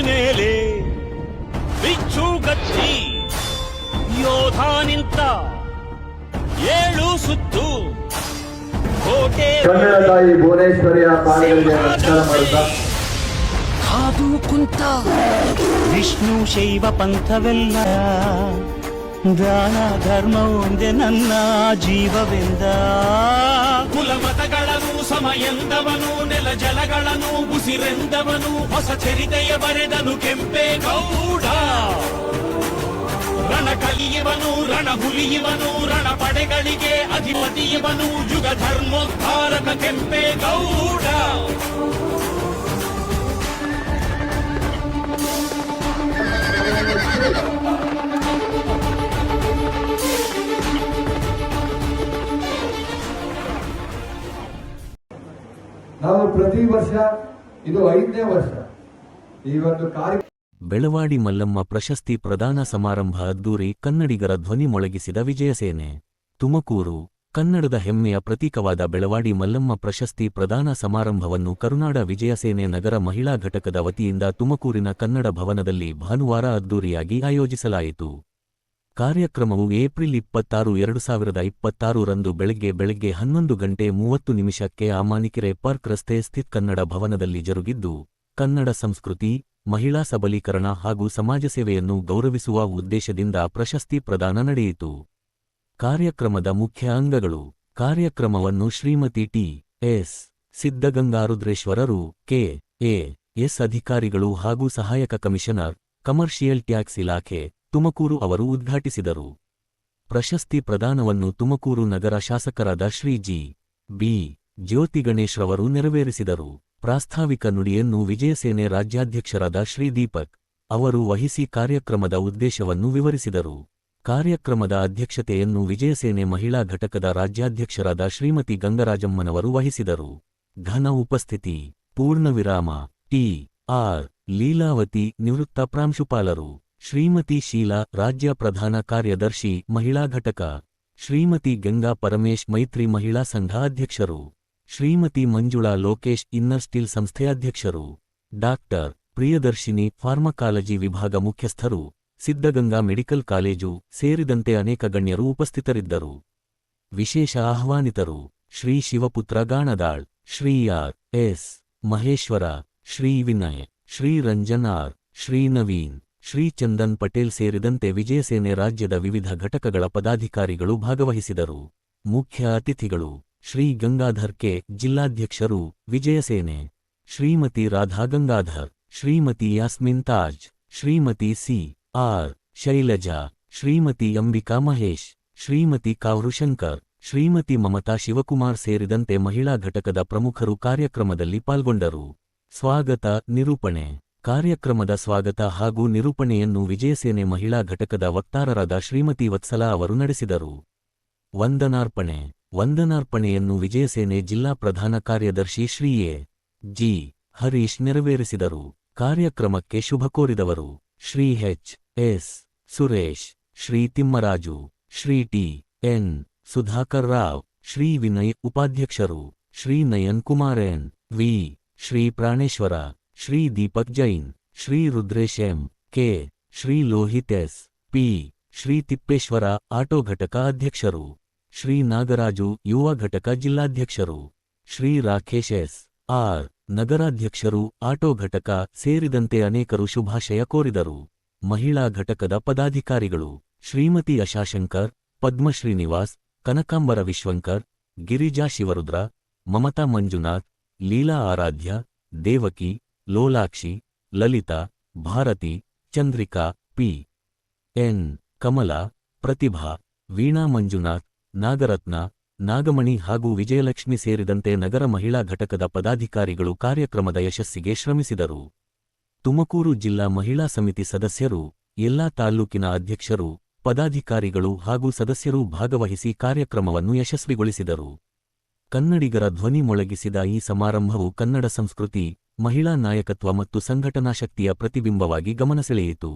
ಮೇಲೆ ಬಿಚ್ಚುಗತ್ತಿ ಯೋಧ ನಿಂತ 7 ಸುತ್ತು ಕೋಟೆ ಕನ್ನಡ ತಾಯಿ ಭುವನೇಶ್ವರಿಯ ಪಾದಗಳಿಗೆ ನಮಸ್ಕಾರ ಮಾಡುತ್ತಾ ಕಾದು ಕುಂತ ವಿಷ್ಣು ಶೈವ ಪಂಥವೆಲ್ಲ ದಾನ ಧರ್ಮ ಒಂದೇ ನನ್ನ ಜೀವವೆಂದ ಕುಲಮತಗಳನ್ನು ಸಮಯಂದವನು ನೆಲ ಜಲಗಳನ್ನು ಉಸಿರೆಂದವನು ಹೊಸ ಚರಿತೆಯ ಬರೆದನು ಕೆಂಪೇಗೌಡ ರಣ ಕಲಿಯುವನು ರಣ ಹುಲಿಯುವನು ರಣ ಪಡೆಗಳಿಗೆ ಅಧಿಪತಿಯವನು ಯುಗ ಧರ್ಮೋದ್ಧಾರಕ ಕೆಂಪೇಗೌಡ. ನಾವು ಪ್ರತಿ ವರ್ಷ ಇದು 5ನೇ ವರ್ಷ ಈ ಒಂದು ಕಾರ್ಯಕ್ರಮ. ಬೆಳವಾಡಿ ಮಲ್ಲಮ್ಮ ಪ್ರಶಸ್ತಿ ಪ್ರದಾನ ಸಮಾರಂಭ ಅದ್ದೂರಿ ಕನ್ನಡಿಗರ ಧ್ವನಿ ಮೊಳಗಿಸಿದ ವಿಜಯಸೇನೆ. ತುಮಕೂರು ಕನ್ನಡದ ಹೆಮ್ಮೆಯ ಪ್ರತೀಕವಾದ ಬೆಳವಾಡಿ ಮಲ್ಲಮ್ಮ ಪ್ರಶಸ್ತಿ ಪ್ರದಾನ ಸಮಾರಂಭವನ್ನು ಕರುನಾಡ ವಿಜಯಸೇನೆ ನಗರ ಮಹಿಳಾ ಘಟಕದ ವತಿಯಿಂದ ತುಮಕೂರಿನ ಕನ್ನಡ ಭವನದಲ್ಲಿ ಭಾನುವಾರ ಅದ್ದೂರಿಯಾಗಿ ಆಯೋಜಿಸಲಾಯಿತು. ಕಾರ್ಯಕ್ರಮವು ಏಪ್ರಿಲ್ 26, 2026 ರಂದು ಬೆಳಗ್ಗೆ 11:30 ಆಮಾನಿಕೆರೆ ಪಾರ್ಕ್ ರಸ್ತೆ ಸ್ಥಿತ್ ಕನ್ನಡ ಭವನದಲ್ಲಿ ಜರುಗಿದ್ದು, ಕನ್ನಡ ಸಂಸ್ಕೃತಿ, ಮಹಿಳಾ ಸಬಲೀಕರಣ ಹಾಗೂ ಸಮಾಜ ಸೇವೆಯನ್ನು ಗೌರವಿಸುವ ಉದ್ದೇಶದಿಂದ ಪ್ರಶಸ್ತಿ ಪ್ರದಾನ ನಡೆಯಿತು. ಕಾರ್ಯಕ್ರಮದ ಮುಖ್ಯ ಅಂಗಗಳು. ಕಾರ್ಯಕ್ರಮವನ್ನು ಶ್ರೀಮತಿ ಟಿ. ಎಸ್. ಸಿದ್ಧಗಂಗಾರುದ್ರೇಶ್ವರರು, ಕೆ. ಎ. ಎಸ್ ಅಧಿಕಾರಿಗಳು ಹಾಗೂ ಸಹಾಯಕ ಕಮಿಷನರ್, ಕಮರ್ಷಿಯಲ್ ಟ್ಯಾಕ್ಸ್ ಇಲಾಖೆ, ತುಮಕೂರು ಅವರು ಉದ್ಘಾಟಿಸಿದರು. ಪ್ರಶಸ್ತಿ ಪ್ರದಾನವನ್ನು ತುಮಕೂರು ನಗರ ಶಾಸಕರಾದ ಶ್ರೀ ಜಿ. ಬಿ. ಜ್ಯೋತಿಗಣೇಶ್ರವರು ನೆರವೇರಿಸಿದರು. ಪ್ರಾಸ್ತಾವಿಕ ನುಡಿಯನ್ನು ವಿಜಯಸೇನೆ ರಾಜ್ಯಾಧ್ಯಕ್ಷರಾದ ಶ್ರೀ ದೀಪಕ್ ಅವರು ವಹಿಸಿ ಕಾರ್ಯಕ್ರಮದ ಉದ್ದೇಶವನ್ನು ವಿವರಿಸಿದರು. ಕಾರ್ಯಕ್ರಮದ ಅಧ್ಯಕ್ಷತೆಯನ್ನು ವಿಜಯಸೇನೆ ಮಹಿಳಾ ಘಟಕದ ರಾಜ್ಯಾಧ್ಯಕ್ಷರಾದ ಶ್ರೀಮತಿ ಗಂಗರಾಜಮ್ಮನವರು ವಹಿಸಿದರು. ಘನ ಉಪಸ್ಥಿತಿ. ಪೂರ್ಣವಿರಾಮ. ಟಿ. ಆರ್. ಲೀಲಾವತಿ ನಿವೃತ್ತ ಪ್ರಾಂಶುಪಾಲರು. ಶ್ರೀಮತಿ ಶೀಲಾ ರಾಜ್ಯ ಪ್ರಧಾನ ಕಾರ್ಯದರ್ಶಿ ಮಹಿಳಾ ಘಟಕ. ಶ್ರೀಮತಿ ಗಂಗಾ ಪರಮೇಶ್ ಮೈತ್ರಿ ಮಹಿಳಾ ಸಂಘ ಅಧ್ಯಕ್ಷರು. ಶ್ರೀಮತಿ ಮಂಜುಳಾ ಲೋಕೇಶ್ ಇನ್ನರ್ ಸ್ಟೀಲ್ ಸಂಸ್ಥೆ ಅಧ್ಯಕ್ಷರು. ಡಾಕ್ಟರ್ ಪ್ರಿಯದರ್ಶಿನಿ ಫಾರ್ಮಕಾಲಜಿ ವಿಭಾಗ ಮುಖ್ಯಸ್ಥರು, ಸಿದ್ಧಗಂಗಾ ಮೆಡಿಕಲ್ ಕಾಲೇಜು ಸೇರಿದಂತೆ ಅನೇಕ ಗಣ್ಯರು ಉಪಸ್ಥಿತರಿದ್ದರು. ವಿಶೇಷ ಆಹ್ವಾನಿತರು Shri Shivaputra Ganadal, Shri R. S. Maheshwara, Shri Vinay, Shri Ranjan R, Shri Naveen, Shri Chandan Patel ಸೇರಿದಂತೆ ವಿಜಯಸೇನೆ ರಾಜ್ಯದ ವಿವಿಧ ಘಟಕಗಳ ಪದಾಧಿಕಾರಿಗಳು ಭಾಗವಹಿಸಿದರು. ಮುಖ್ಯ ಅತಿಥಿಗಳು ಶ್ರೀ ಗಂಗಾಧರ್ ಕೆ, ಜಿಲ್ಲಾಧ್ಯಕ್ಷರು, ವಿಜಯಸೇನೆ. ಶ್ರೀಮತಿ ರಾಧಾ ಗಂಗಾಧರ್, ಶ್ರೀಮತಿ ಯಾಸ್ಮಿನ್ ತಾಜ್, ಶ್ರೀಮತಿ ಸಿ. ಆರ್. ಶೈಲಜಾ, ಶ್ರೀಮತಿ ಅಂಬಿಕಾ ಮಹೇಶ್, ಶ್ರೀಮತಿ ಕಾವ್ರು ಶಂಕರ್, ಶ್ರೀಮತಿ ಮಮತಾ ಶಿವಕುಮಾರ್ ಸೇರಿದಂತೆ ಮಹಿಳಾ ಘಟಕದ ಪ್ರಮುಖರು ಕಾರ್ಯಕ್ರಮದಲ್ಲಿ ಪಾಲ್ಗೊಂಡರು. ಸ್ವಾಗತ ನಿರೂಪಣೆ. ಕಾರ್ಯಕ್ರಮದ ಸ್ವಾಗತ ಹಾಗೂ ನಿರೂಪಣೆಯನ್ನು ವಿಜಯಸೇನೆ ಮಹಿಳಾ ಘಟಕದ ವಕ್ತಾರರಾದ ಶ್ರೀಮತಿ ವತ್ಸಲಾ ಅವರು ನಡೆಸಿದರು. ವಂದನಾರ್ಪಣೆ. ವಂದನಾರ್ಪಣೆಯನ್ನು ವಿಜಯಸೇನೆ ಜಿಲ್ಲಾ ಪ್ರಧಾನ ಕಾರ್ಯದರ್ಶಿ ಶ್ರೀ ಎ. ಜಿ. ಹರೀಶ್ ನೆರವೇರಿಸಿದರು. ಕಾರ್ಯಕ್ರಮಕ್ಕೆ ಶುಭ ಕೋರಿದವರು Shri H. S. Suresh, Shri Thimmaraju, Shri T. N. Sudhakar Rao, Shri Vinay ಉಪಾಧ್ಯಕ್ಷರು, Shri Nayan Kumar N. V, Shri Praneshwara, Shri Deepak Jain, Shri Rudresh M. K, Shri Lohith S. P, Shri Thippeshwara auto ಘಟಕ ಅಧ್ಯಕ್ಷರು, ಶ್ರೀ ನಾಗರಾಜು ಯುವ ಘಟಕ ಜಿಲ್ಲಾಧ್ಯಕ್ಷರು, ಶ್ರೀ ರಾಕೇಶ್ ಎಸ್. ಆರ್. ನಗರಾಧ್ಯಕ್ಷರು ಆಟೋ ಘಟಕ ಸೇರಿದಂತೆ ಅನೇಕರು ಶುಭಾಶಯ ಕೋರಿದರು. ಮಹಿಳಾ ಘಟಕದ ಪದಾಧಿಕಾರಿಗಳು ಶ್ರೀಮತಿ ಅಶಾಶಂಕರ್, ಪದ್ಮಶ್ರೀನಿವಾಸ್, ಕನಕಾಂಬರ ವಿಶ್ವಂಕರ್, ಗಿರಿಜಾ ಶಿವರುದ್ರ, ಮಮತಾ ಮಂಜುನಾಥ್, ಲೀಲಾ ಆರಾಧ್ಯ, ದೇವಕಿ, ಲೋಲಾಕ್ಷಿ, ಲಲಿತಾ, ಭಾರತಿ, ಚಂದ್ರಿಕಾ, ಪಿ. ಎನ್. ಕಮಲಾ, ಪ್ರತಿಭಾ, ವೀಣಾ ಮಂಜುನಾಥ್, ನಾಗರತ್ನ, ನಾಗಮಣಿ ಹಾಗೂ ವಿಜಯಲಕ್ಷ್ಮಿ ಸೇರಿದಂತೆ ನಗರ ಮಹಿಳಾ ಘಟಕದ ಪದಾಧಿಕಾರಿಗಳು ಕಾರ್ಯಕ್ರಮದ ಯಶಸ್ಸಿಗೆ ಶ್ರಮಿಸಿದರು. ತುಮಕೂರು ಜಿಲ್ಲಾ ಮಹಿಳಾ ಸಮಿತಿ ಸದಸ್ಯರು, ಎಲ್ಲಾ ತಾಲ್ಲೂಕಿನ ಅಧ್ಯಕ್ಷರು, ಪದಾಧಿಕಾರಿಗಳು ಹಾಗೂ ಸದಸ್ಯರು ಭಾಗವಹಿಸಿ ಕಾರ್ಯಕ್ರಮವನ್ನು ಯಶಸ್ವಿಗೊಳಿಸಿದರು. ಕನ್ನಡಿಗರ ಧ್ವನಿ ಮೊಳಗಿಸಿದ ಈ ಸಮಾರಂಭವು ಕನ್ನಡ ಸಂಸ್ಕೃತಿ, ಮಹಿಳಾ ನಾಯಕತ್ವ ಮತ್ತು ಸಂಘಟನಾ ಶಕ್ತಿಯ ಪ್ರತಿಬಿಂಬವಾಗಿ ಗಮನಸೆಳೆಯಿತು.